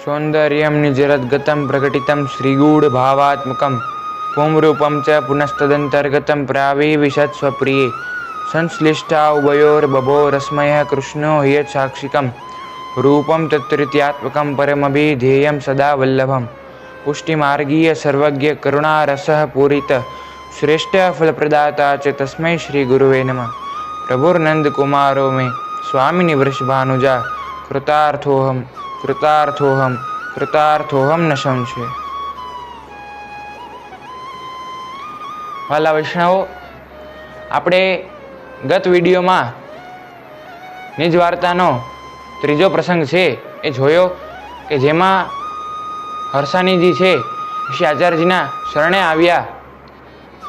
सौंदर्यं निजरद्गतं प्रकटितं श्रीगूढभावात्मकं पुंरूपं च पुनस्तदन्तर्गतं प्राविविशत् स्वप्रिये संश्लिष्टा उभयोर्बभोरस्मयः कृष्णो ह्यच्छाक्षिकं रूपं तत्तृतीयात्मकं परमभिधेयं सदा वल्लभं पुष्टिमार्गीय सर्वज्ञ करुणारसः पूरित श्रेष्ठ फलप्रदाता च तस्मै श्रीगुरुवे नमः। प्रभुर्नंदकुमारो मे स्वामिनी वृषभानुजा कृतार्थोहम कृतार्थोहम कृतार्थोहम न संशय। वाला वैष्णवो, આપણે ગત વિડીયોમાં નિજ વાર્તાનો ત્રીજો પ્રસંગ છે એ જોયો કે જેમાં હરસાનીજી છે શ્રી આચાર્યજીના શરણે આવ્યા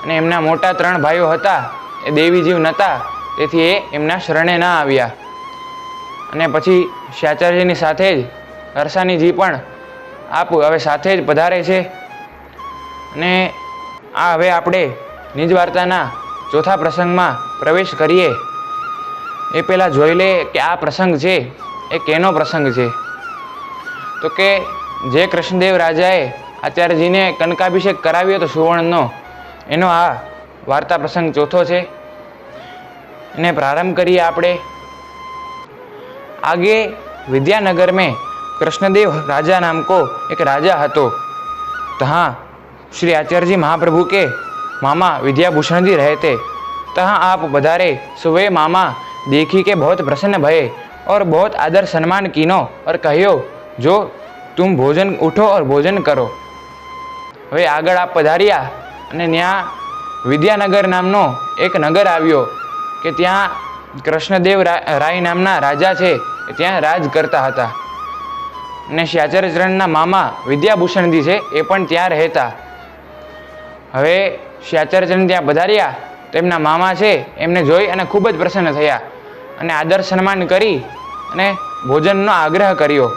અને એમના મોટા 3 ભાઈઓ હતા એ દેવી જીવ નહોતા, તેથી એ એમના શરણે ના આવ્યા અને પછી શ્રી આચાર્યજીની સાથે જ હરસાનીજી પણ હવે સાથે જ પધારે છે અને આ હવે આપણે નિજ વાર્તાના ચોથા પ્રસંગમાં પ્રવેશ કરીએ એ પહેલાં જોઈ લે કે આ પ્રસંગ છે એ કેનો પ્રસંગ છે. તો કે જે કૃષ્ણદેવ રાજાએ આચાર્યજીને કનકાભિષેક કરાવ્યો હતો સુવર્ણનો, એનો આ વાર્તા પ્રસંગ ચોથો છે. એને પ્રારંભ કરીએ આપણે. आगे विद्यानगर में कृष्णदेव राजा नाम को एक राजा हतो। तहाँ श्री आचार्य जी महाप्रभु के मामा विद्याभूषण जी रहते। तहाँ आप पधारे। सुवे मामा देखी के बहुत प्रसन्न भये और बहुत आदर सम्मान कीनो और कहियो, जो तुम भोजन उठो और भोजन करो। हवे आगळ आप पधार्या अने न्या विद्यानगर नामनो एक नगर आव्यो के त्यां कृष्णदेव राय नामना राजा छे त्यां राज करता हता ने श्री आचार्यचरणना मामा विद्याभूषणजी छे ए पण त्यां रहेता। हवे श्री आचार्यचरण त्यां पधार्या तो एमना मामा छे एमने जोई अने खूब ज प्रसन्न थया अने आदर सन्मान करी अने भोजननो आग्रह कर्यो।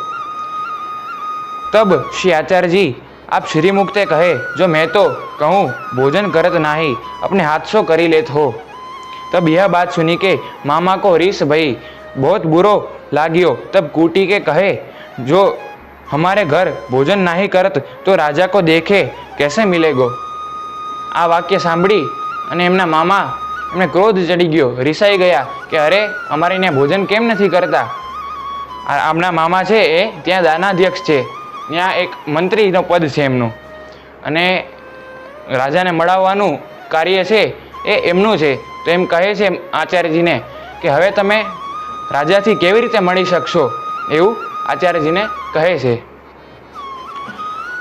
तब श्री आचार्यजी आप श्रीमुक्ते कहे, जो मैं तो कहूँ भोजन करत नाही, अपने हाथ सो करी लेत हो। तब यह बात सुनी के मामा को रीस भई, बहुत बुरो लागियो। तब कूटी के कहे, जो हमारे घर भोजन नहीं करत तो राजा को देखे कैसे मिलेगो। आ वाक्य सांभળી અને એમના મામા એમને ક્રોધ ચડી ગયો, રીસાઈ ગયા કે અરે અમારે અહીંયા ભોજન કેમ નથી કરતા. આમના મામા છે એ ત્યાં દાનાધ્યક્ષ છે, ત્યાં એક મંત્રીનો પદ છે એમનું અને રાજાને મળાવવાનું કાર્ય છે એ એમનું છે. તો એમ કહે છે આચાર્યજીને કે હવે તમે રાજાથી કેવી રીતે મળી શકશો, એવું આચાર્યજીને કહે છે.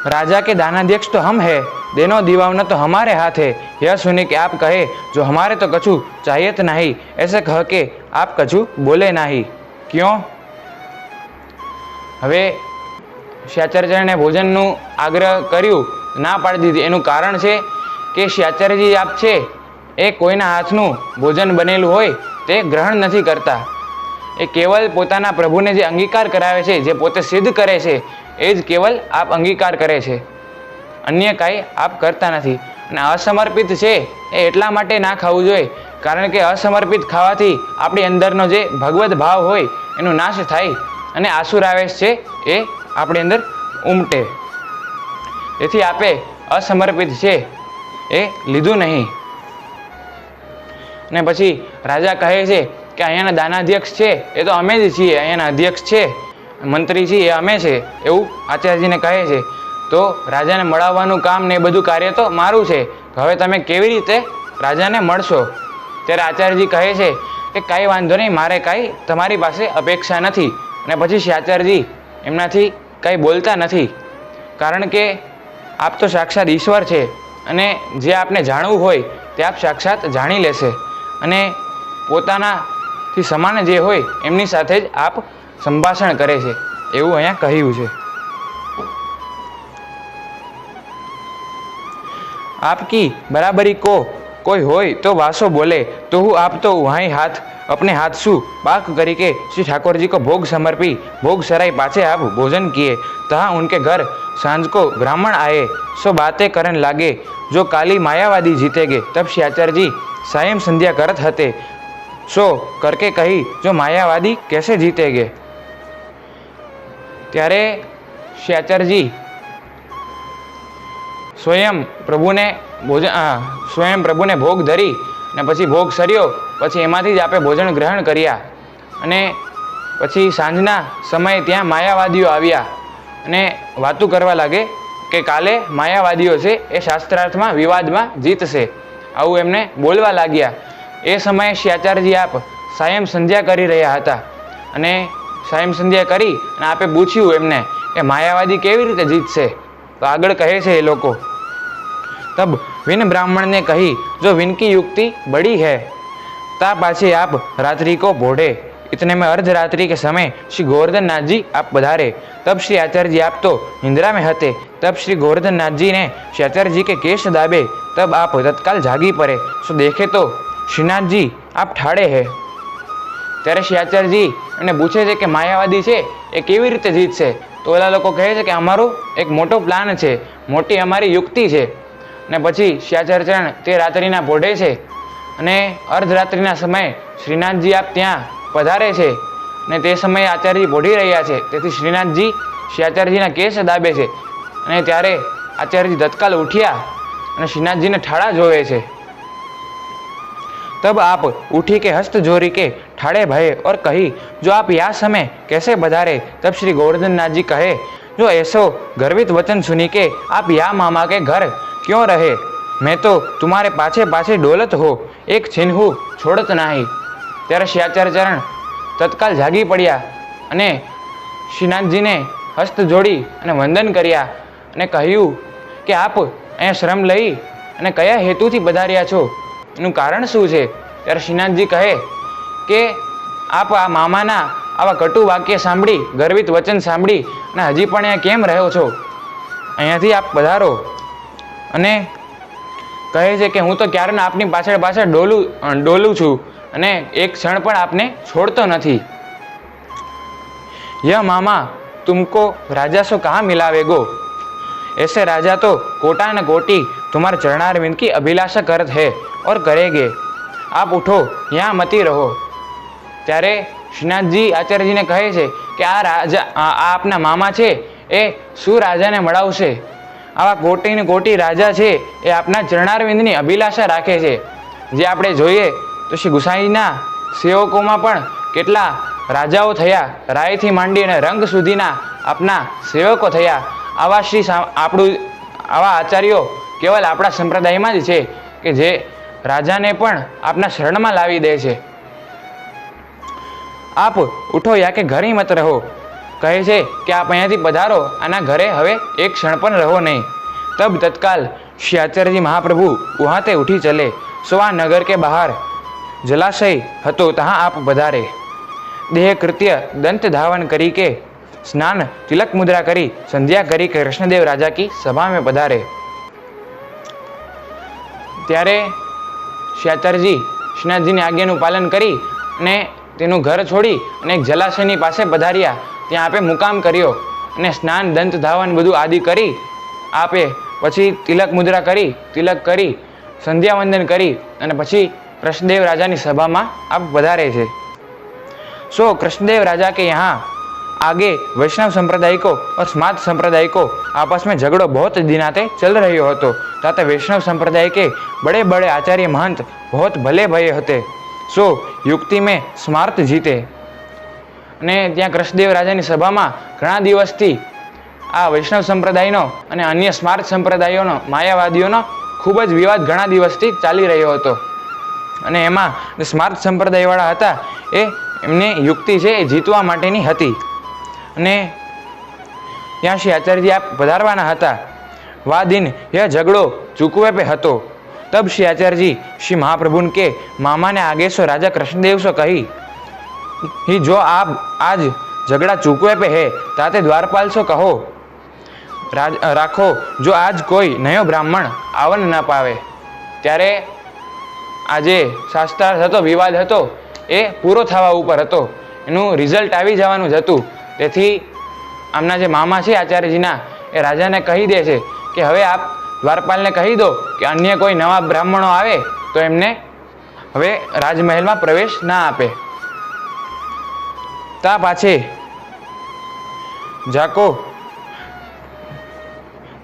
राजा के दानाध्यक्ष तो हम है, देनो दीवाना तो हमारे हाथ है। यह सुने कि आप कहे, जो हमारे तो कछु चाहिए तो नहीं, ऐसे कह के आप कछु बोले नहीं, क्यों? हवे श्री आचार्यजीने भोजनનું आग्रह કર્યું, ના પાડી દીધી. એનું કારણ છે કે શ્રી આચાર્યજી આપ છે એ કોઈના હાથનું ભોજન બનેલું હોય તે ગ્રહણ નથી કરતા. એ કેવલ પોતાના પ્રભુને જે અંગીકાર કરાવે છે, જે પોતે સિદ્ધ કરે છે, એ જ કેવલ આપ અંગીકાર કરે છે, અન્ય કાંઈ આપ કરતા નથી. અને અસમર્પિત છે એ એટલા માટે ના ખાવું જોઈએ કારણ કે અસમર્પિત ખાવાથી આપણી અંદરનો જે ભગવદ ભાવ હોય એનો નાશ થાય અને આસુરાવેશ છે એ આપણી અંદર ઉમટે. તેથી આપે અસમર્પિત છે એ લીધું નહીં. અને પછી રાજા કહે છે કે અહીંયાના દાનાધ્યક્ષ છે એ તો અમે જ છીએ, અહીંયાના અધ્યક્ષ છે, મંત્રી છીએ એ અમે છે, એવું આચાર્યજીને કહે છે. તો રાજાને મળાવવાનું કામ ને એ બધું કાર્ય તો મારું છે, હવે તમે કેવી રીતે રાજાને મળશો? ત્યારે આચાર્યજી કહે છે કે કાંઈ વાંધો નહીં, મારે કાંઈ તમારી પાસે અપેક્ષા નથી. અને પછી શ્રી આચાર્યજી એમનાથી કાંઈ બોલતા નથી કારણ કે આપ તો સાક્ષાત ઈશ્વર છે અને જે આપને જાણવું હોય તે આપ સાક્ષાત જાણી લેશે અને પોતાનાથી સમાન જે હોય એમની સાથે જ આપ સંભાષણ કરે છે, એવું અહીંયા કહ્યું છે. आपकी बराबरी को कोई होय तो वासो बोले, तो हूँ आप तो वहीं हाथ अपने हाथ सु पाक करी के श्री ठाकुर जी को भोग समर्पी भोग सराय पाछे आप भोजन किए। तहाँ उनके घर सांझ को ब्राह्मण आए, सो बातें करन लागे, जो काली मायावादी जीतेगे। तब श्री आचार्य जी सायं संध्या करत हते, सो करके कही, जो मायावादी कैसे जीतेगे। त्यारे શ્રી આચાર્યજી સ્વયં પ્રભુને ભોગ ધરી અને પછી ભોગ સર્યો, પછી એમાંથી જ આપે ભોજન ગ્રહણ કર્યા. અને પછી સાંજના સમયે ત્યાં માયાવાદીઓ આવ્યા અને વાતું કરવા લાગે કે કાલે માયાવાદીઓ છે એ શાસ્ત્રાર્થમાં વિવાદમાં જીતશે, આવું એમને બોલવા લાગ્યા. એ સમયે શ્રી આચાર્યજી આપ સાયમ સંધ્યા કરી રહ્યા હતા અને સાયમ સંધ્યા કરી અને આપે પૂછ્યું એમને કે માયાવાદી કેવી રીતે જીતશે? તો આગળ કહે છે એ લોકો, तब विन ब्राह्मण ने कही, जो विन की युक्ति बड़ी है ता पाछे आप रात्रि को बोढ़े. इतने में अर्धरात्रि के समय श्री गोवर्धन नाथ जी आप पधारे. तब श्री आचार्य जी आप तो निंद्रा में हते. तब श्री गोवर्धन नाथ जी ने श्री आचार्य जी के केश दाबे. तब आप तत्काल जागी पड़े. सो देखे तो श्रीनाथ जी आप ठाड़े है. ત્યારે શ્રી આચાર્યજી એને પૂછે છે કે માયાવાદી છે એ કેવી રીતે જીતશે? તો ઓલા લોકો કહે છે કે અમારો એક મોટો પ્લાન છે, મોટી અમારી યુક્તિ છે. અને પછી શ્રી આચાર્યચરણ તે રાત્રિના પોઢે છે અને અર્ધરાત્રિના સમયે શ્રીનાથજી આપ ત્યાં પધારે છે અને તે સમયે આચાર્યજી પોઢી રહ્યા છે. તેથી શ્રીનાથજી શ્રી આચાર્યજીના કેસ દાબે છે અને ત્યારે આચાર્યજી તત્કાલ ઉઠ્યા અને શ્રીનાથજીને ઠાડા જોવે છે. तब आप उठी के हस्त जोरी के ठाड़े भये और कही, जो आप यह समय कैसे बधारे? तब श्री गोवर्धन नाथ जी कहे, जो ऐसो गर्वित वचन सुनी के आप या मामा के घर क्यों रहे? मैं तो तुम्हारे पाछे पाछे डोलत हो, एक छिन्हू छोड़त नहीं. ત્યારે શ્રી આચાર્યચરણ તત્કાલ જાગી પડ્યા અને શ્રીનાથજીને હસ્ત જોડી અને વંદન કર્યા અને કહ્યું કે આપ અહીંયા શ્રમ લઈ અને કયા હેતુથી પધાર્યા છો, એનું કારણ શું છે? ત્યારે શ્રીનાથજી કહે કે આપ આ મામાના આવા કટુ વાક્ય સાંભળી, ગર્વિત વચન સાંભળી અને હજી પણ અહીંયા કેમ રહ્યો છો? અહીંયાથી આપ પધારો. અને કહે છે કે હું તો ક્યારના આપની પાછળ પાછળ ડોલું છું અને એક ક્ષણ પણ આપને છોડતો નથી. यह मामा तुमको राजा सो कहाँ मिलावेगो? ऐसे राजा तो कोटा न कोटि तुम्हारे चरणारविंद की अभिलाषा करत है और करेंगे. आप उठो, यहाँ मती રહો. ત્યારે શ્રીનાથજી આચાર્યજીને કહે છે કે આ રાજા આ આપના મામા છે એ શું રાજાને મળાવશે? આવા કોટીને કોટી રાજા છે એ આપના ચરણારવિંદની અભિલાષા રાખે છે. જે આપણે જોઈએ તો શ્રી ગુસાઈના સેવકોમાં પણ કેટલા રાજાઓ થયા, રાયથી માંડી અને રંગ સુધીના આપના સેવકો થયા. આવા આવા આચાર્યો કેવલ આપણા સંપ્રદાયમાં જ છે કે જે રાજાને પણ આપના શરણમાં લાવી દે છે. આપ ઉઠો યા કે ઘરે મત રહો. કહે છે કે આપ અહીંયાથી પધારો, આના ઘરે હવે એક ક્ષણ પણ રહો નહીં. તબ તત્કાલ શ્રી આચાર્યજી મહાપ્રભુ વહાં તે ઉઠી ચલે. સો આ નગર કે બહાર જલાશય હતો, તહાં આપ પધારે. દેહ કૃત્ય દંત ધાવન કરી કે स्नान तिलक मुद्रा करी संध्या करी के कृष्णदेव राजा की सभा में पधारे. ત્યારે શ્રી આચાર્યજી શ્રીનાથજીની આજ્ઞાનું પાલન કરી અને તેનું ઘર છોડી અને એક જલાશયની પાસે પધાર્યા. ત્યાં આપે મુકામ કર્યો અને સ્નાન દંત ધાવન બધું આદિ કરી આપે પછી તિલક કરી સંધ્યા વંદન કરી અને પછી કૃષ્ણદેવ રાજાની સભામાં આપ પધારે છે. सो कृष्णदेव राजा के यहाँ आगे वैष्णव संप्रदाय को और स्मार्त संप्रदाय को आपस में झगड़ो बहुत दिनाते चल रही હતો. ताते वैष्णव संप्रदाय के बड़े बड़े आचार्य महंत बहुत भले भये हते. सो युक्ति में स्मार्त जीते. અને ત્યાં કૃષ્ણદેવ રાજાની સભામાં ઘણા દિવસથી આ વૈષ્ણવ સંપ્રદાયનો અને અન્ય સ્માર્ત સંપ્રદાયોનો માયાવાદીઓનો ખૂબ જ વિવાદ ઘણા દિવસથી ચાલી રહ્યો હતો. અને એમાં જે સ્માર્ત સંપ્રદાયવાળા હતા એ એમની યુક્તિ છે એ જીતવા માટેની હતી. અને ત્યાં શ્રી આચાર્યજી આપ પધારવાના હતા. વા દિન यह झगड़ो चूकवे पे હતો. तब श्री आचार्य जी श्री महाप्रभु के मामा ने आगे सो राजा कृष्णदेव सो कही, ही जो आप आज झगड़ा चूकवे पे है ताते द्वारपाल सो कहो राखो, जो आज कोई नयो ब्राह्मण आवन न पावे. ત્યારે આજે શાસ્ત્રાર્થ હતો, વિવાદ હતો એ પૂરો થવા ઉપર હતો, એનું રિઝલ્ટ આવી જવાનું જ હતું. તેથી આમના જે મામા છે આચાર્યજીના એ રાજાને કહી દે છે કે હવે આપ દ્વારપાલને કહી દો કે અન્ય કોઈ નવા બ્રાહ્મણો આવે તો એમને હવે રાજમહેલમાં પ્રવેશ ના આપે. તા પાછે જાકો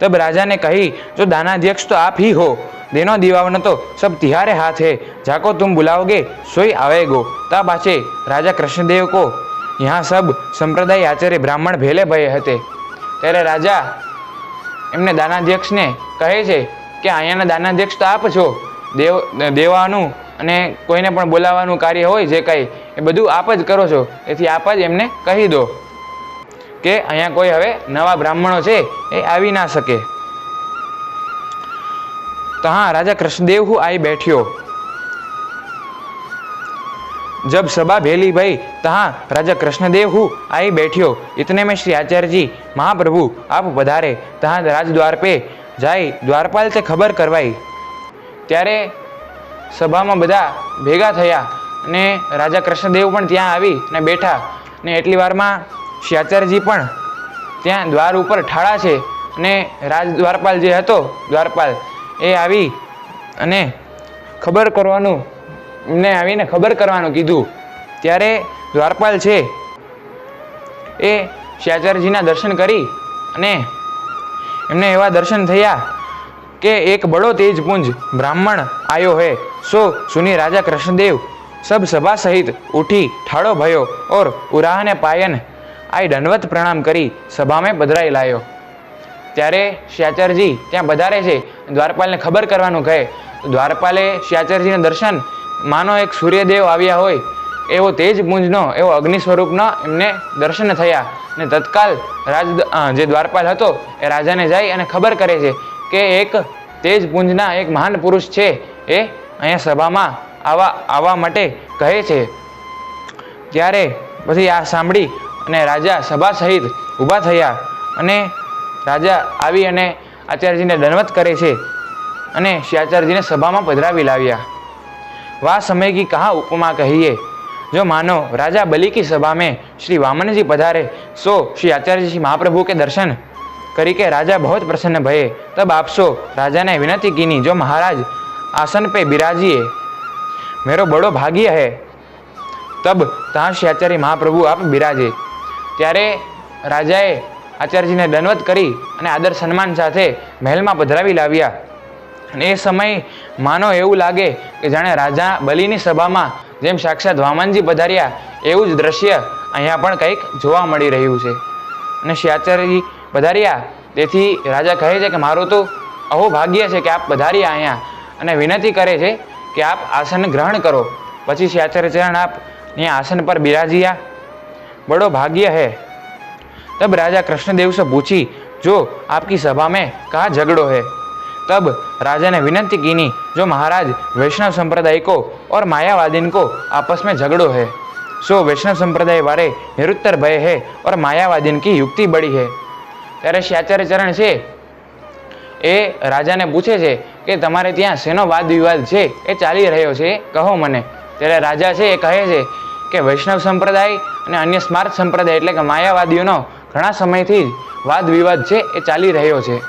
तब राजा ने कही, जो दानाध्यक्ष तो आप ही हो, दिनों दीवावन तो सब तिहारे हाथ है, जाको तुम बुलाओगे सोई आवेगो। तब पाछे राजा कृष्णदेव को यहाँ सब संप्रदाय आचार्य ब्राह्मण भेले भये हते। त्यारे राजा एमने दानाध्यक्षने कहे छे के अहींयाना दानाध्यक्ष तो आप छो, देवानुं अने कोईने पण बोलाववानुं कार्य होय जे कांई ए बधुं आप ज करो छो, एथी आप ज एमने कही दो के अहींया कोई हवे नवा ब्राह्मणो छे ए आवी ना सके। तो हाँ, राजा कृष्णदेव हूँ आई बैठ्यो। जब सभा भेली भई तहाँ राजा कृष्णदेव हूँ आई बैठ्यो। इतने में श्री आचार्य जी महाप्रभु आप पधारे। तहाँ राजद्वार पे जाई द्वारपाल ते खबर करवाई। त्यारे सभामां बधा भेगा थया अने राजा कृष्णदेव पण त्यां आवी ने बैठा ने एटली वारमां श्री आचार्यजी पण त्यां द्वार उपर ठाड़ा छे अने राजद्वारपाल जे हतो द्वारपाल ए आवी अने खबर करवानुं एमने आवीने खबर करवानुं कीधुं। त्यारे द्वारपाल छे ए श्री आचार्यजीना दर्शन करी अने एमने एवा दर्शन थया के एक बड़ो तेजपुंज ब्राह्मण आयो है। सो सुनी राजा कृष्णदेव सब सभा सहित उठी ठाड़ो भयो और उराह ने पायन आई दंडवत प्रणाम करी सभा में पधराई लायो। त्यारे श्री आचार्यजी त्यां पधारे छे, द्वारपाल ने खबर करवानुं कहे तो द्वारपाले श्री आचार्यजीने दर्शन मानो एक सूर्यदेव आव्या होय एवो तेजपुंजनो एवो अग्नि स्वरूपनो एमने दर्शन थया ने तत्काल जे द्वारपाल हतो ए राजाने जाई अने खबर करे छे के एक तेजपुंजना एक महान पुरुष छे ए अहींया सभामां आवा माटे कहे छे। त्यारे पछी आ सांभळी अने राजा सभा सहित ऊभा थया अने राजा आवी अने आचार्यजीने दंडवत करे छे अने श्री आचार्यजीने सभामां पधरावी लाव्या। वाह समय की कहाँ उपमा कहिए, जो मानो राजा बलि की सभा में श्री वामन जी पधारे। सो श्री आचार्य जी महाप्रभु के दर्शन करी के राजा बहुत प्रसन्न भये। तब आपसो राजा ने विनती कीनी, जो महाराज आसन पे बिराजिए, मेरो बड़ो भाग्य है। तब तहाँ श्री आचार्य महाप्रभु आप बिराजे। त्यारे राजाए आचार्यजी ने दंडवत करी अने आदर सन्मान साथे महल में पधरावी लाव्या। ए समय मानो एवं लगे कि जाने राजा बलिनी सभा में जेम साक्षात वामनजी पधार्या एवं ज दृश्य अहींया पण कंईक जोवा मळी रह्युं छे। अने श्री आचार्यजी पधार्या तेथी राजा कहे छे कि मारो तो अहो भाग्य है कि आप पधार्या अहींया अने विनती करे छे कि आप आसन ग्रहण करो। पछी श्री आचार्य चरण आप अहींया आसन पर बिराजिया, बड़ो भाग्य है। तब राजा कृष्णदेव से पूछी, जो आपकी सभा में कहाँ झगड़ो है। तब राजा ने विनती कीनी, जो महाराज वैष्णव संप्रदाय को और मायावादीन को आपस में झगड़ो है। सो वैष्णव संप्रदाय वाले निरुत्तर भय है और मायावादीन की युक्ति बड़ी है। त्यारे श्री आचार्य चरण छे ए राजा ने पूछे छे कि तमारे त्यां शेनो वाद विवाद छे ए चाली रह्यो छे, कहो मने। त्यारे राजा छे ए कहे छे कि वैष्णव संप्रदाय अने अन्य स्मार्ट संप्रदाय एटले के मायावादीओनो घणा समयथी वाद विवाद छे ए चाली रह्यो छे।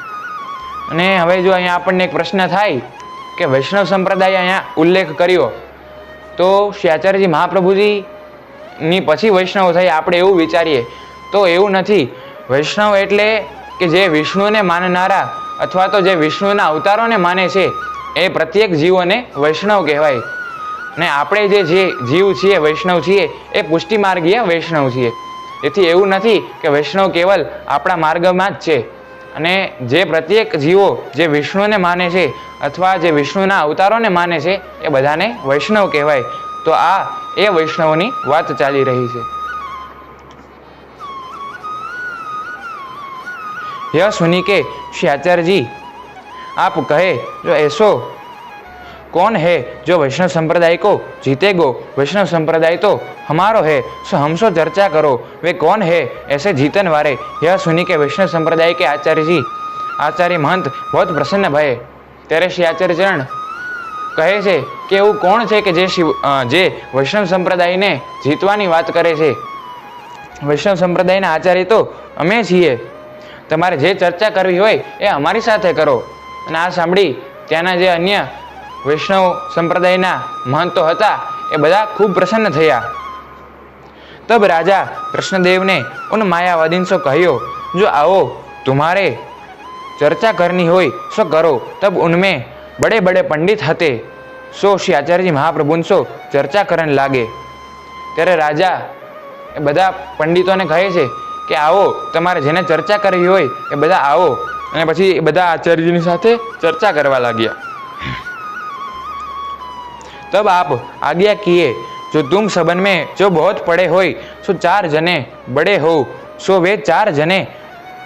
अने हवे जो अहींया आपणने एक प्रश्न थाय कि वैष्णव संप्रदाय अहींया उल्लेख कर्यो तो श्री आचार्यजी महाप्रभुजी नी पछी वैष्णव थई आपणे एवुं विचारीए तो एवुं नथी। वैष्णव एटले कि जे विष्णुने माननारा अथवा तो जे विष्णुना अवतारोने माने छे ए प्रत्येक जीवोने वैष्णव कहेवाय। अने आपणे जे जीव छीए वैष्णव छीए ए पुष्टिमार्गीय वैष्णव छीए। एथी एवुं नथी कि वैष्णव केवल आपणा मार्गमां ज छे। अने जे प्रत्येक जीवो जे विष्णुने माने छे अथवा जे विष्णुना अवतारोने माने छे ए बधाने वैष्णव कहेवाय। तो आ ए वैष्णवनी वात चाली रही छे। यह सुनी के श्री आचार्य जी आप कहे, जो ऐसो कौन है जो वैष्णव संप्रदाय को जीतेगो। वैष्णव संप्रदाय तो हमारो है, सो हमसो चर्चा करो वे कौन है ऐसे जीतन वाले। यह सुनी के वैष्णव संप्रदाय के आचार्य महंत बहुत प्रसन्न भये। त्यारे श्री आचार्य चरण कहे छे कि एवुं कोण छे कि जे वैष्णव संप्रदाय ने जीतवानी वात करे छे। वैष्णव संप्रदायना आचार्य तो अमे छीए, तमारे जे चर्चा करवी होय ए अमारी साथे करो। अने आ सांभळी त्याना जे अन्य वैष्णव संप्रदायना महंतो हता ए बधा खूब प्रसन्न थया। तब राजा कृष्णदेव ने उन मायावादीन से कह्यो, जो आओ तुम्हारे चर्चा करनी हो सो करो। तब उनमें बड़े बड़े पंडित हते, सो श्री आचार्यजी महाप्रभु सो चर्चा करने लागे। त्यारे राजा ए बधा पंडितों ने कहे छे कि आओ, तमारे जेने चर्चा करवी होय ए बधा आओ। अने पछी ए बधा आचार्यजीनी साथे चर्चा करवा लाग्या। तब आप आज्ञा किए, जो तुम सबन में जो बहुत पड़े होय सो 4 जने बड़े हो, सो वे 4 जने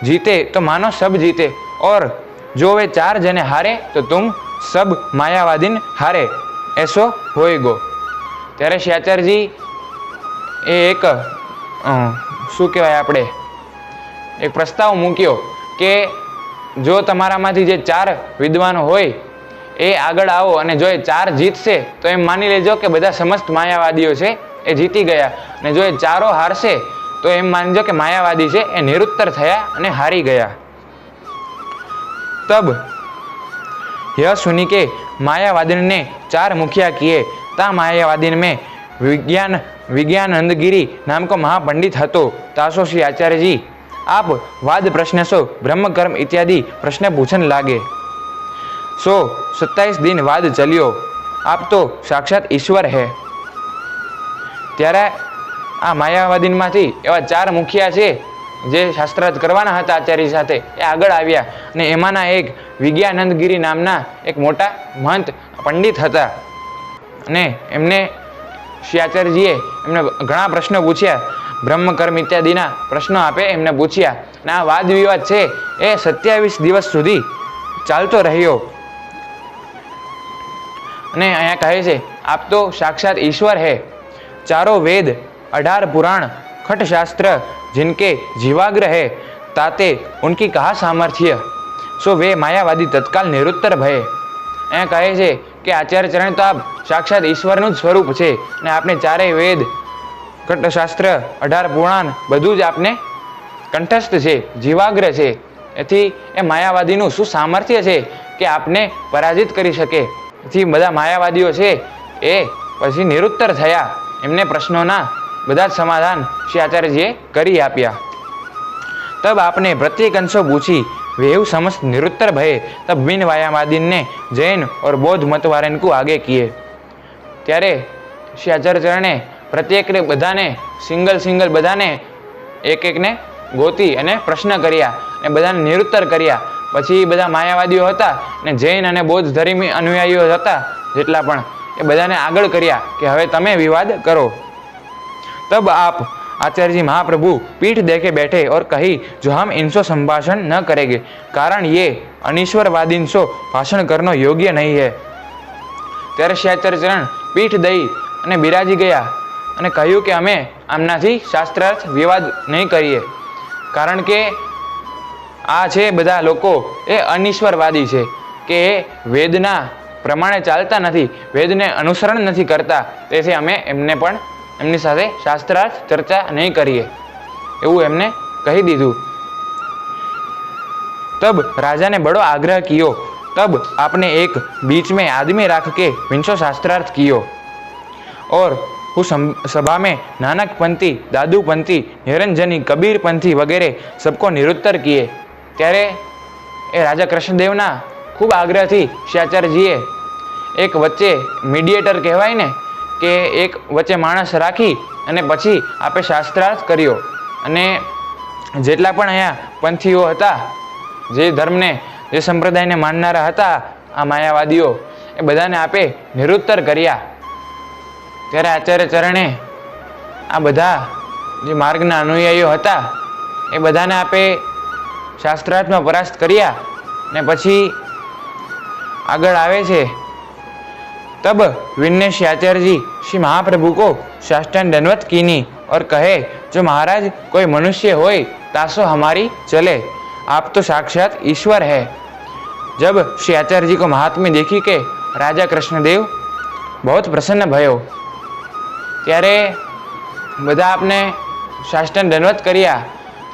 जीते तो मानो सब जीते, और जो वे 4 जने हारे तो तुम सब मायावादीन हारे, ऐसो होएगो। त्यारे श्री आचार्यजी एक शू कहेवाय आपणे एक प्रस्ताव मूक्यो के जो तमारामांथी जे 4 विद्वान होय ए आगळ आओ, अने जो ए 4 जीतशे तो एम मानी लेजो के बधा समस्त मायावादीओ छे ए जीती गया, अने जो ए 4 हारशे तो एम मानजो के मायावादी छे ए निरुत्तर थया अने हारी गया। तब यह सुनी के मायावादीन ने 4 मुखिया किए। ता मायावादीन में विज्ञानंदगिरी नाम को महापंडित हतो। तासो श्री आचार्य जी आप वाद प्रश्न सो ब्रह्म कर्म इत्यादि प्रश्न पूछन लागे। सो 27 दिन वाद चलियो। आप तो साक्षात ईश्वर है। त्यारे आ मायावादीन मांथी एवा 4 मुखिया छे जे शास्त्रार्थ करवाना हता आचार्य साथे ए आगळ आव्या, अने एमाना एक विज्ञानंदगिरी नामना एक मोटा महंत पंडित हता, अने एमने श्री आचार्यजीए एमने घणा प्रश्नो पूछ्या, ब्रह्म कर्म इत्यादिना प्रश्नो आपे एमने पूछ्या, अने आ वाद विवाद छे ए 27 दिवस सुधी चालतो रह्यो। अने अहींया कहे छे आप तो साक्षात ईश्वर है। 4 वेद 18 पुराण खट शास्त्र जिनके जीवाग्र है, ताते उनकी कहा सामर्थ्य, सो वे मायावादी तत्काल निरुत्तर भये। अहींया कहे छे कि आचार्य चरण तो आप साक्षात ईश्वरनुं ज स्वरूप छे, अने आपने 4 वेद खटशास्त्र 18 पुराण बधुं ज आपने कंठस्थ छे, जीवाग्र छे। एथी ए मायावादीनुं शुं सामर्थ्य छे कि आपने पराजित करी शके। एथी बधा मायावादीओ छे ए पछी निरुत्तर थया। एमने प्रश्नोना बधा ज समाधान श्री आचार्यजीए करी आप्या। तब आपने प्रत्येक अंशो पूछी, वेहू समस्त निरुत्तर भये। तब बिन मायावादीन ने जैन और बौद्ध मत वाले को आगे किए। त्यारे श्री आचार्य चरणे प्रत्येक ने बधाने सिंगल बधाने एक ने गोती अने प्रश्न कर्या ने बधाने निरुत्तर कर्या। पछी बधा मायावादीओ हता ने जैन अने बौद्ध धर्मी अनुयायीओ हता जेटला पण ए बधाने आगळ कर्या कि हवे तमे विवाद करो। तब आप आचार्य जी महाप्रभु पीठ देके बैठे और कही, जो हम इनसो संभाषण न करेंगे, कारण ये अनिश्वरवादी सो भाषण करना योग्य नहीं है। त्यारे श्री आचार्य चरण पीठ दई अने बिराजी गया अने कह्युं कि अमे आमनाथी शास्त्रार्थ विवाद नहीं करीए, कारण के आ छे बधा लोको ए अनिश्वरवादी छे के वेदना प्रमाणे चालता नहीं, वेदने अनुसरण नहीं करता, तेथी अमे एमने पण एमनी साथे शास्त्रार्थ चर्चा नहीं करिए एवं एमने कही दीधुं। तब राजा ने बड़ो आग्रह कियो। तब आपने एक बीच में आदमी राख के विंशो शास्त्रार्थ कियो और उस सभा में नानक पंथी, दादू पंथी, निरंजनी, कबीर पंथी वगैरह सबको निरुत्तर किए। त्यारे ए राजा कृष्णदेवना खूब आग्रह थी श्री आचार्यजीए एक वच्चे मीडिएटर कहवाय ने के एक वच्चे माणस राखी अने पछी आपे शास्त्रार्थ कर्यो अने जेटला पण अहींया पंथीओ हता, जे धर्मने जे संप्रदायने माननारा हता आ मायावादीओ ए बधाने आपे निरुत्तर कर्या। त्यारे आचार्य चरणे आ बधा जे मार्गना अनुयायीओ हता ए बधाने आपे शास्त्रार्थमां परास्त कर्या ने पछी आगळ आवे छे। तब विनय श्री आचार्य जी श्री महाप्रभु को साष्टांग दंडवत कीनी और कहे, जो महाराज कोई मनुष्य होय तासो हमारी चले, आप तो साक्षात ईश्वर है। जब श्री आचार्य जी को महात्म्य देखी के राजा कृष्णदेव बहुत प्रसन्न भयो। त्यारे बधा आपने साष्टांग दंडवत कर्या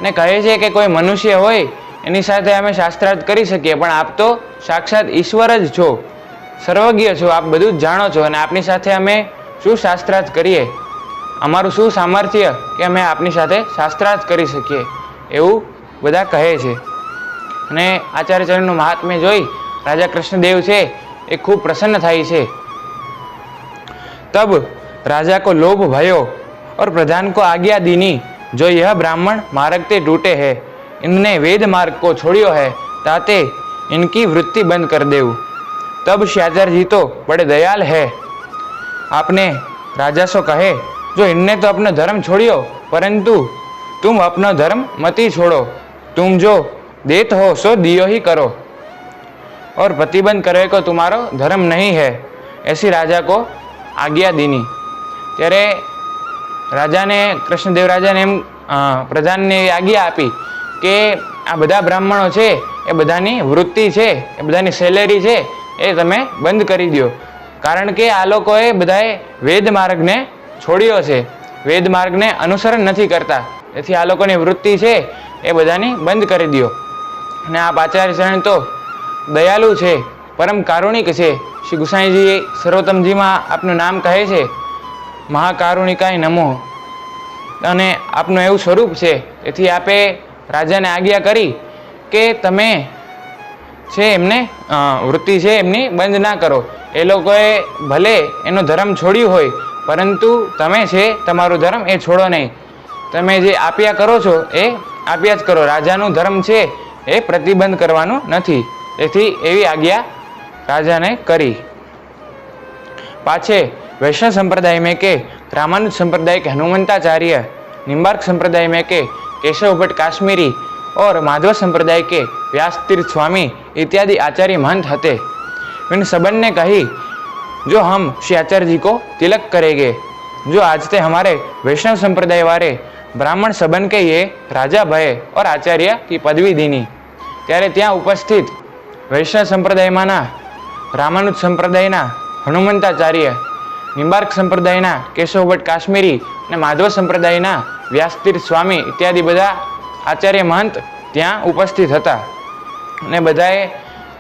ने कहे छे के कोई मनुष्य होय एनी साथे अमे शास्त्रार्थ करी सकीए, पण आप तो साक्षात ईश्वर ज छो, सर्वज्ञ छो, आप बधुं ज जाणो छो अने आपनी साथे अमे शुं शास्त्रार्थ करीए, अमारुं शुं सामर्थ्य के अमे आपनी साथे शास्त्रार्थ करी सकीए एवुं बधा कहे छे। અને આચાર્યચરણનું મહાત્મ્ય જોઈ राजा कृष्णदेव से ये खूब प्रसन्न थाई छे। तब राजा को लोभ भयो और प्रधान को आज्ञा दीनी, जो यह ब्राह्मण मार्ग ते टूटे है, इनने वेद मार्ग को छोड़ियो है, ताते इनकी वृत्ति बंद कर देव। तब श्याचर जी तो बड़े दयाल है, आपने राजा सो कहे, जो इनने तो अपना धर्म छोड़ियो, परंतु तुम अपना धर्म मती छोड़ो, तुम जो देत हो सो दियो ही करो, और प्रतिबंध करे को तुम्हारो धर्म नहीं है, ऐसी राजा को आज्ञा दीनी। त्यारे राजा ने कृष्णदेव राजा ने प्रधान ने आज्ञा आपी के आ बधा ब्राह्मणों छे ए बधानी वृत्ति छे, ए बधानी सेलेरी छे, ए तमे बंद करी दो, कारण के आ लोकोए बधाए वेद मार्ग ने छोड़ियो छे, वेद मार्ग ने अनुसरण नहीं करता, एथी आ लोकोनी वृत्ति छे ए बधानी बंद करी दो। ने आप आचार्यचरण तो दयालु छे, परम कारुणिक छे। श्री गुसाईजी सर्वोत्तमजी में आपनु नाम कहे छे, महाकारुणिकाय नमो, अने आपनु एवं स्वरूप छे, एथी आपे राजा ने आज्ञा करी के तमे छे एमने वृत्ति छे एमनी बंद ना करो, ए लोकोए भले एनो धर्म छोड्यो होय, परंतु तमे छे तमारो धर्म ए छोड़ो नहीं, तमे जे आप्या करो छो ए आप्या ज करो, राजानु धर्म छे ए प्रतिबंध करवानुं नथी, एथी एवी आज्ञा राजा ने करी। पाछे वैष्णव संप्रदाय में के रामानुज संप्रदाय के हनुमंताचार्य, निम्बार्क संप्रदाय में के केशव भट्ट काश्मीरी और माधव संप्रदाय के व्यासतीर्थ स्वामी इत्यादि आचार्य महंत हते। इन सबन ने कही, जो हम श्री आचार्य जी को तिलक करेंगे, जो आज ते हमारे वैष्णव संप्रदाय वाले ब्राह्मण सबन के ये राजा भय और आचार्य की पदवी दीनी। त्यारे त्यां उपस्थित वैष्णव संप्रदाय माना रामानुज संप्रदायना हनुमंताचार्य, निम्बार्क संप्रदायना केशव भट्ट काश्मीरी ने माधव संप्रदायना व्यासतीर्थ स्वामी इत्यादि बधा आचार्य महंत त्यां उपस्थित हता, ने बधाए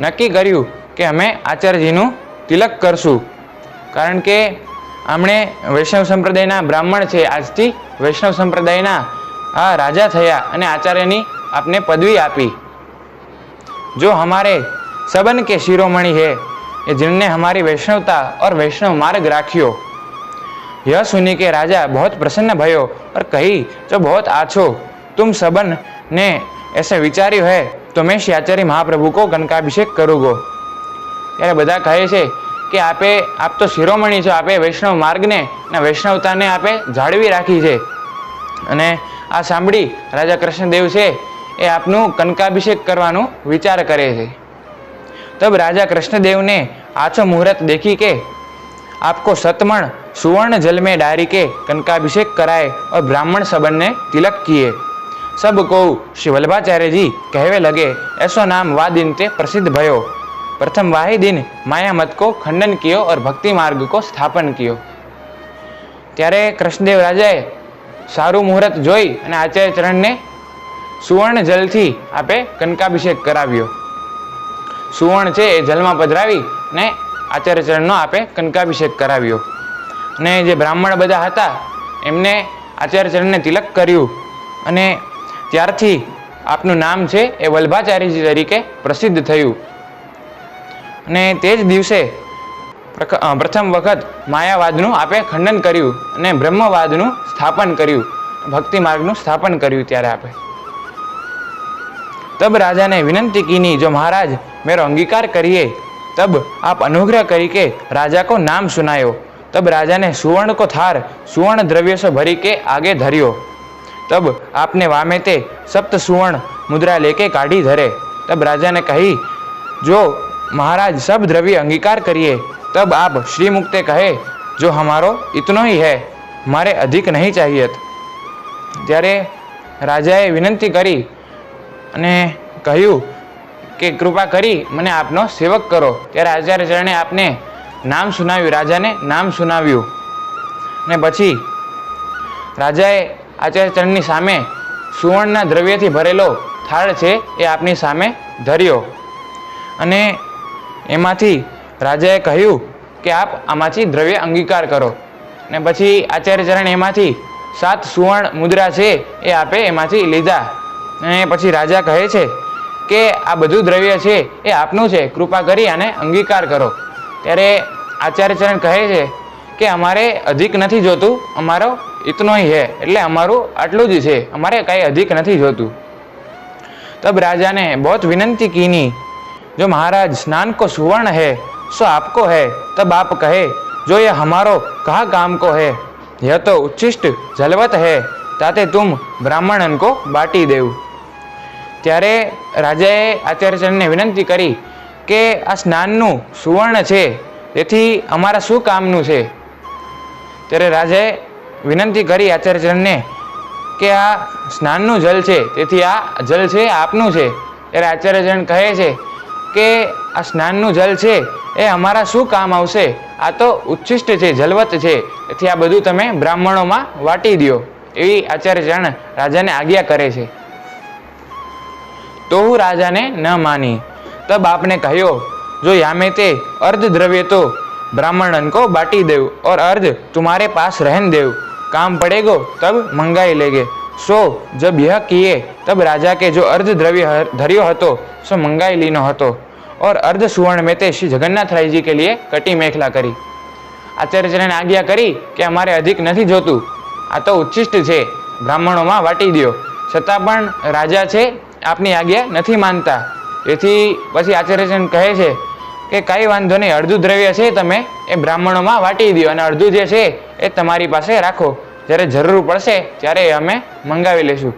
नक्की कर्युं के अमे आचार्यजीनुं तिलक करशुं, कारण के आमणे वैष्णव संप्रदायना ब्राह्मण छे, आजथी वैष्णव संप्रदायना आ राजा थया अने आचार्यनी आपने पदवी आपी। जो हमारे सबन के शिरोमणि है, ये जिनने हमारी वैष्णवता और वैष्णव मार्ग राखियो। यह सुनी के राजा बहुत प्रसन्न भयो और कही, जो बहुत आछो, तुम सबन ने ऐसे विचार्यो है तो मैं श्री आचार्य महाप्रभु को कनकाभिषेक करूँगो। यारे बधा कहे छे कि आप तो शिरोमणि छो, आपे वैष्णव मार्ग ने वैष्णवता ने आपे जाळवी राखी छे, अने आ सांभळी राजा कृष्णदेव छे ए आपनु कनकाभिषेक करवानो विचार करे छे। तब राजा कृष्णदेव ने आछो मुहूर्त देखी के आपको सतमण सुवर्ण जल में डारी के कनकाभिषेक कराए और ब्राह्मण सबन ने तिलक किए। सब को श्री वल्लभाचार्य जी कहवे लगे, ऐसो नाम वा दिन ते प्रसिद्ध भयो। प्रथम वाही दिन माया मत को खंडन कियो और भक्ति मार्ग को स्थापन कियो। त्यारे कृष्णदेव राजाए सारू मुहूर्त जोई अने आचार्य चरण ने सुवर्ण जल थी आपे कनकाभिषेक कराव्यो। सुवर्ण छे ए जल में पधरावी ने आचार्य चरण आपे कनकाभिषेक कराव्यो। ने जे ब्राह्मण बधा हता एमने आचार्य चरण ने तिलक कर्युं अने त्यारथी आपनु नाम छे ए वल्लभाचार्यजी तरीके प्रसिद्ध थयुं। अने ते ज दिवसे प्रथम वखत मायावादनु आपे खंडन कर्युं अने ब्रह्मवादनु स्थापन कर्युं, भक्ति मार्गनु स्थापन कर्युं। त्यारे आपे तब राजा ने विनंती कीनी, जो महाराज मेरो अंगीकार करिए। तब आप अनुग्रह करी के राजा को नाम सुनायो। तब राजा ने सुवर्ण को थार सुवर्ण द्रव्य से भरी के आगे धरियो। तब आपने वामे ते सप्त सुवर्ण मुद्रा लेके काढ़ी धरे। तब राजा ने कही, जो महाराज सब द्रव्य अंगीकार करिए। तब आप श्रीमुक्ते कहे, जो हमारो इतनो ही है, हमारे अधिक नहीं चाहिए। त्यारे राजाए विनंती करी अने कह्यु के कृपा करी मने आपनो सेवक करो। त्यारे आचार्य चरणे आपने नाम सुनाव्યું, राजा ने नाम सुनाव्યું ने पछी राजाए आचार्य चरणनी सामे सुवर्णना द्रव्यथी भरेलो थाળ છે એ આપની સામે ધર્યો અને એમાંથી રાજાએ કહ્યું કે આપ આમાંથી દ્રવ્ય અંગીકાર કરો ને પછી આચાર્ય ચરણ એમાંથી 7 સુવર્ણ મુદ્રા છે એ આપે એમાંથી લીધા અને પછી રાજા કહે છે કે આ બધું દ્રવ્ય છે એ આપનું છે, કૃપા કરી આને અંગીકાર કરો. ત્યારે આચાર્ય ચરણ કહે છે કે અમારે અધિક નથી જોતું, અમારો ઇતનો ही है, એટલે અમારું આટલું જ છે, અમારે કાંઈ અધિક નથી જોતું. तब राजा ने बहुत विनंती कीनी, जो महाराज स्नान को सुवर्ण है सो आपको है. तब आप कहे जो यह हमारो कहा काम को है, यह तो उच्छिष्ट जलवत है, ताते तुम ब्राह्मणन को बाटी देव. ત્યારે રાજાએ આચાર્યચરણને વિનંતી કરી કે આ સ્નાનનું સુવર્ણ છે, તેથી અમારા શું કામનું છે. ત્યારે રાજાએ વિનંતી કરી આચાર્યચરણને કે આ સ્નાનનું જલ છે, તેથી આ જલ છે આપનું છે. ત્યારે આચાર્યચરણ કહે છે કે આ સ્નાનનું જલ છે એ અમારા શું કામ આવશે, આ તો ઉચ્છિષ્ટ છે, જલવત છે, તેથી આ બધું તમે બ્રાહ્મણોમાં વાટી દો, એવી આચાર્યચરણ રાજાને આજ્ઞા કરે છે. तो हूँ राजा ने न मानी. तब आपने कहो जो यामे ते अर्ध द्रव्य तो ब्राह्मणन को बाटी देव और अर्ध तुम्हारे पास रहन देव, काम पड़ेगो तब मंगाई लेगे. सो जब यह किए तब राजा के जो अर्ध द्रव्य धर्यो हतो सो मंगाई लीनो हतो और अर्ध सुवर्ण में ते श्री जगन्नाथ राय जी के लिए कटी मेखला करी. आचार्यचरण आज्ञा करी कि अमारे अधिक नहीं जोतुं, आ तो उच्छिष्ट है, ब्राह्मणों वाटी दो. छतां पण राजा है आपनी आज्ञा नहीं मानता. एथी पछी आचार्यचरण कहे छे कि कई वांधो नहीं, अर्धुं द्रव्य है तमे ए ब्राह्मणों में वाटी दो अने अर्धुं जे छे ए तमारी पासे राखो, ज्यारे जरूर पड़शे त्यारे अमे मंगावी लेशुं.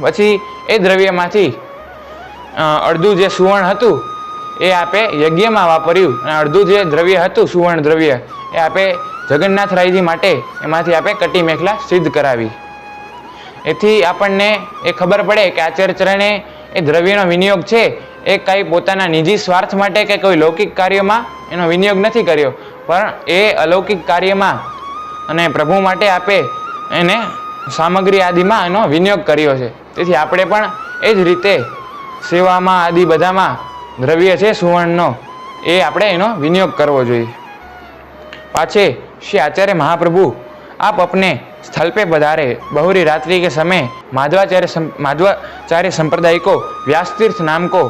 पछी ए द्रव्यमांथी अर्धुं जे सुवर्ण हतुं ए आपे यज्ञमां वापर्युं अने अर्धुं जे द्रव्य हतुं सुवर्ण द्रव्य ए आपे जगन्नाथ रायजी माटे एमांथी आपे कटी मेखला सिद्ध करावी. एथी आपणने ए खबर पड़े कि आचार्यचरणे ए द्रव्यनो विनियोग छे ए कांई पोताना निजी स्वार्थ माटे के कोई लौकिक कार्यमां एनो विनियोग नथी कर्यो, पण ए अलौकिक कार्यमां अने प्रभु माटे आपे एने सामग्री आदिमां एनो विनियोग कर्यो छे. तेथी आपणे पण ए ज रीते सेवामां आदि बधामां द्रव्य छे सुवर्णनो ए आपणे एनो विनियोग करवो जोईए. पाछे श्री आचार्य महाप्रभु आप अपने स्थल पे पधारे. बहुरी रात्रि के समय माधवाचार्य संप्रदाय को व्यासतीर्थ नाम को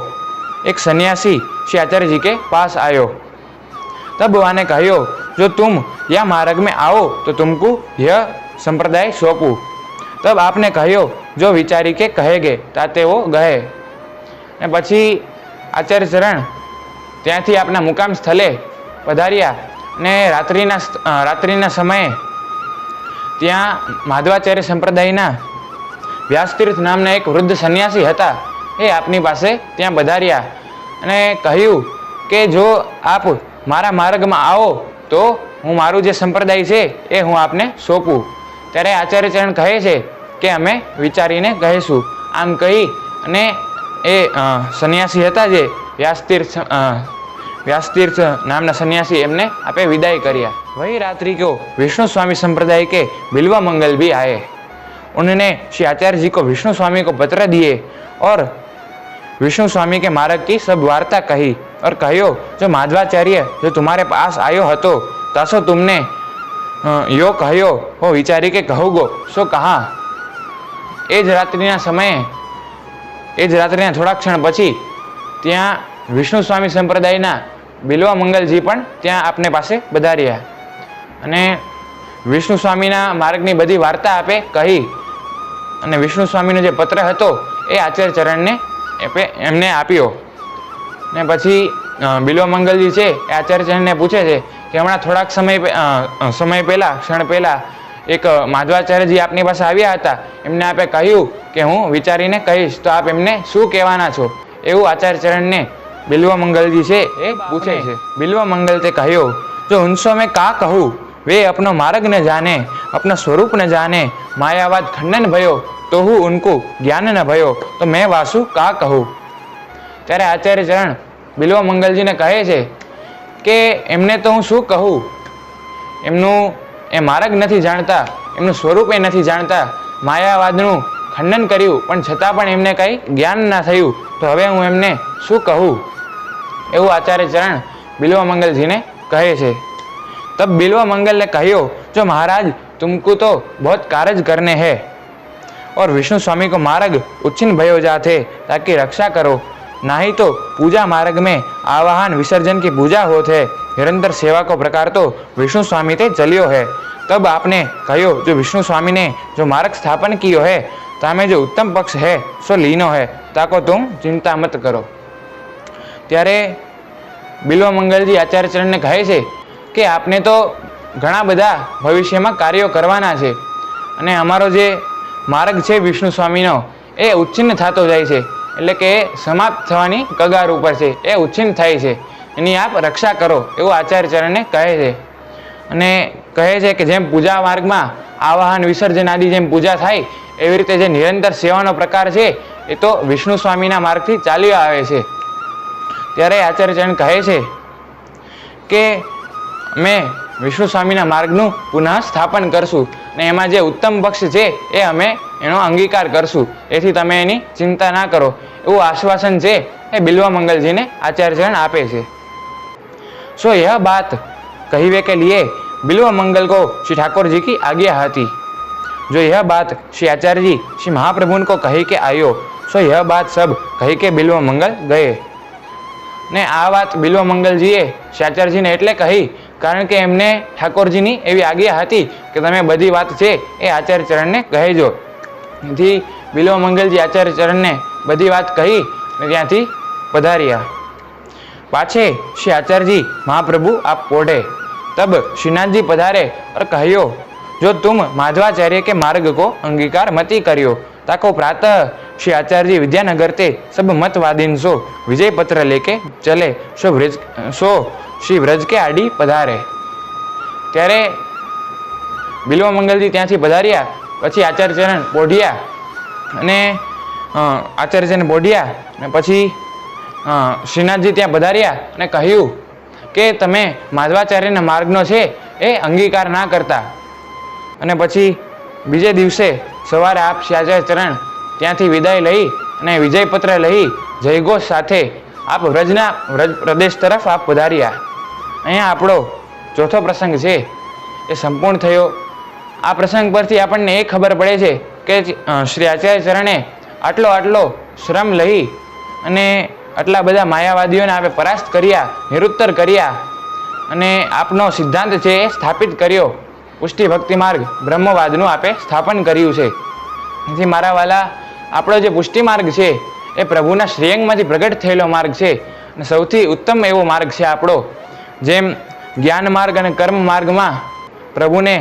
एक सन्यासी श्री आचार्य जी के पास आयो. तब उन्होंने कहो जो तुम यह मार्ग में आओ तो तुमको यह संप्रदाय सौंपूं. तब आपने कहो जो विचारी के कहेगे ताते वो गए. पछी आचार्यचरण त्यांथी आपना मुकाम स्थले पधार्या ने रात्रिना समये ત્યાં માધવાચાર્ય સંપ્રદાયના વ્યાસતીર્થ નામના એક વૃદ્ધ સન્યાસી હતા એ આપની પાસે ત્યાં પધાર્યા અને કહ્યું કે જો આપ મારા માર્ગમાં આવો તો હું મારું જે સંપ્રદાય છે એ હું આપને સોંપું. ત્યારે આચાર્યચરણ કહે છે કે અમે વિચારીને કહીશું. આમ કહી અને એ સન્યાસી હતા જે व्यासतीर्थ नामना सन्यासी एमने आपे विदाई करिया. वही रात्रि को विष्णु स्वामी संप्रदाय के बिल्वा मंगल भी आए. उन्होंने श्री आचार्य जी को विष्णु स्वामी को पत्र दिए और विष्णु स्वामी के मार्ग की सब वार्ता कही और कहो जो माधवाचार्य जो तुम्हारे पास आयो हतो तासो तुमने यो कहो हो विचारी के कहूगो सो कहा. एज रात्रिना समये एज रात्रिना थोड़ा क्षण पछी त्या विष्णु स्वामी संप्रदायना बिल्वा मंगलजी पण त्या आपने पासे पधार्या अने विष्णु स्वामीना मार्गनी बधी वार्ता आपे कही अने विष्णु स्वामीनो जे पत्र हतो ए आचार्यचरणने एमने आप्यो. ने पछी बिल्वा मंगलजी छे ए आचार्यचरणने पूछे छे कि हमणां थोड़ाक समय पहेला क्षण पहेला एक माधवाचार्यजी आपनी पासे आव्या हता, एमने आपे कह्युं कि हूँ विचारीने कहीश तो आप एमने शुं कहेवाना छो, एवुं आचार्यचरणने बिल्वा मंगल जी से एक पूछे छे. बिल्वा मंगल ते कहो जो उनसो में का कहूँ, वे अपनो मार्ग न जाने, अपना स्वरूप न जाने, मायावाद खंडन भयो तो हूँ उनको ज्ञान न भयो तो मैं वासु का कहूँ. त्यारे आचार्यचरण बिल्वा मंगल जी ने कहे छे के एमने तो हूँ शू कहूँ, एमनु ए मार्ग नहीं जाणता, एमनु स्वरूप ए नहीं जाणता, मायावादनु खंडन कर्युं पण छतां पण एमने कई ज्ञान न थयुं तो हवे हूँ एमने शू कहूँ, एवं आचार्यचरण बिल्वा मंगल जी ने कहे छे. तब बिल्वा मंगल ने कहो जो महाराज तुमको तो बहुत कारज करने हैं और विष्णु स्वामी को मार्ग उच्छिन्न भयो जाते, ताकि रक्षा करो, नहीं तो पूजा मार्ग में आवाहन विसर्जन की पूजा होत है। निरंतर सेवा को प्रकार तो विष्णु स्वामी ते चलियो है। तब आपने कहो, जो विष्णु स्वामी ने जो मार्ग स्थापन कियो है, तामे जो उत्तम पक्ष है सो लीनो है, ताको तुम चिंता मत करो। त्यारे बिल्वमंगलजी आचार्य चरण ने कहे छे कि आपने तो घણા બધા ભવિષ્યમાં કાર્યો કરવાના છે અને અમારો જે માર્ગ છે વિષ્ણુ સ્વામીનો એ ઉચ્છિન્ન થતો જાય છે, એટલે કે એ સમાપ્ત થવાની કગાર ઉપર છે, એ ઉચ્છિન્ન થાય છે, એની આપ રક્ષા કરો એવું આચાર્ય ચરણને કહે છે। અને કહે છે કે જેમ પૂજા માર્ગમાં આવાહન વિસર્જન આદિ જેમ પૂજા થાય એવી રીતે જે નિરંતર સેવાનો પ્રકાર છે એ તો વિષ્ણુ સ્વામીના માર્ગથી ચાલ્યો આવે છે। ત્યારે આચાર્ય ચરણ કહે છે કે અમે વિષ્ણુ સ્વામીના માર્ગનું પુનઃ સ્થાપન કરશું અને એમાં જે ઉત્તમ પક્ષ છે એ અમે એનો અંગીકાર કરશું, એથી તમે એની ચિંતા ના કરો એવું આશ્વાસન છે એ बिल्वमंगलजीને आचार्य चरण आपे छे। सो यह बात कहिवे के लिए बिल्वमंगल को श्री ठाकुर जी की आज्ञा हती। जो यह बात श्री आचार्य जी श्री महाप्रभु को कही के आयो, सो यह बात सब कही के बिल्वमंगल गए। ने आ बात बिल्वमंगलजीए श्री आचार्यजीने एटले कही कारण के एमने ठाकुरजीनी एवी आज्ञा हती कि तमे बधी वात छे ए आचार्य चरणने कहेजो। एथी बिल्वमंगलजी आचार्य चरणने बधी वात कही ने त्यांथी पधार्या। पाछे श्री आचार्यजी महाप्रभु आप पोढ़े। तब श्रीनाथजी पधारे और कहियो, जो तुम माधवाचार्य के मार्ग को अंगीकार मती करियो, ताको प्रातः श्री आचार्य विद्यानगर ते सब मतवादीन सो विजय पत्र लेके चले, सो श्री व्रज के आडी पधारे। त्यारे बिल्वमंगलजी त्यांथी पधार्या, पछी आचार्य चरण पोढ़्या अने आचार्य चरण पोढ़्या ने पछी श्रीनाथजी त्यां पधार्या अने कह्युं के तमे माधवाचार्यना मार्गनो छे ए अंगीकार ना करता। अने पछी बीजे दिवसे सवारे आप श्री आचार्य चरण त्यांथी विदाय लई अने विजय पत्र लई जयघोष साथे आप व्रज प्रदेश तरफ आप पधार्या। अहींया आपणो चौथो प्रसंग छे ए संपूर्ण थयो। आ प्रसंग परथी आपणने ए खबर पड़े छे के श्री आचार्य चरणे आटलो श्रम लई अने आटला बधा मायावादीओने आपे परास्त कर्या, निरुत्तर कर्या अने आपनो सिद्धांत छे ए स्थापित कर्यो। पुष्टि भक्ति मार्ग ब्रह्मवादनुं आपे स्थापन कर्युं छे। एथी मारा वाला आपणो जे पुष्टि मार्ग छे ए प्रभुना श्रेयंगमांथी प्रगट थयेलो मार्ग छे अने सौथी उत्तम एवो मार्ग छे आपणो। जेम ज्ञान मार्ग अने कर्म मार्गमां प्रभुने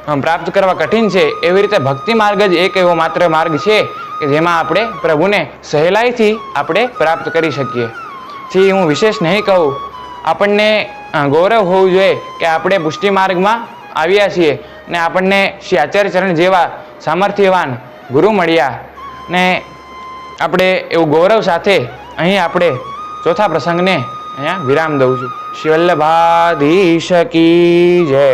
प्राप्त करवा कठिन छे, एवी रीते भक्ति मार्ग ज एक एवो मात्र मार्ग छे के जेमां आपणे प्रभुने सहेलाईथी आपणे प्राप्त करी शकीए छी। हूँ विशेष नहीं कहूँ, आपणने गौरव होवुं जोईए के आपणे पुष्टि मार्गमां आव्या छीए ने आपणने श्री आचार्य चरण जेवा सामर्थ्यवान गुरु मळ्या ने आपणे एवुं गौरव साथे અહીં આપણે ચોથા પ્રસંગને અહીંયા વિરામ દઉં છું। શ્રી વલ્લભાધીશ કી જય।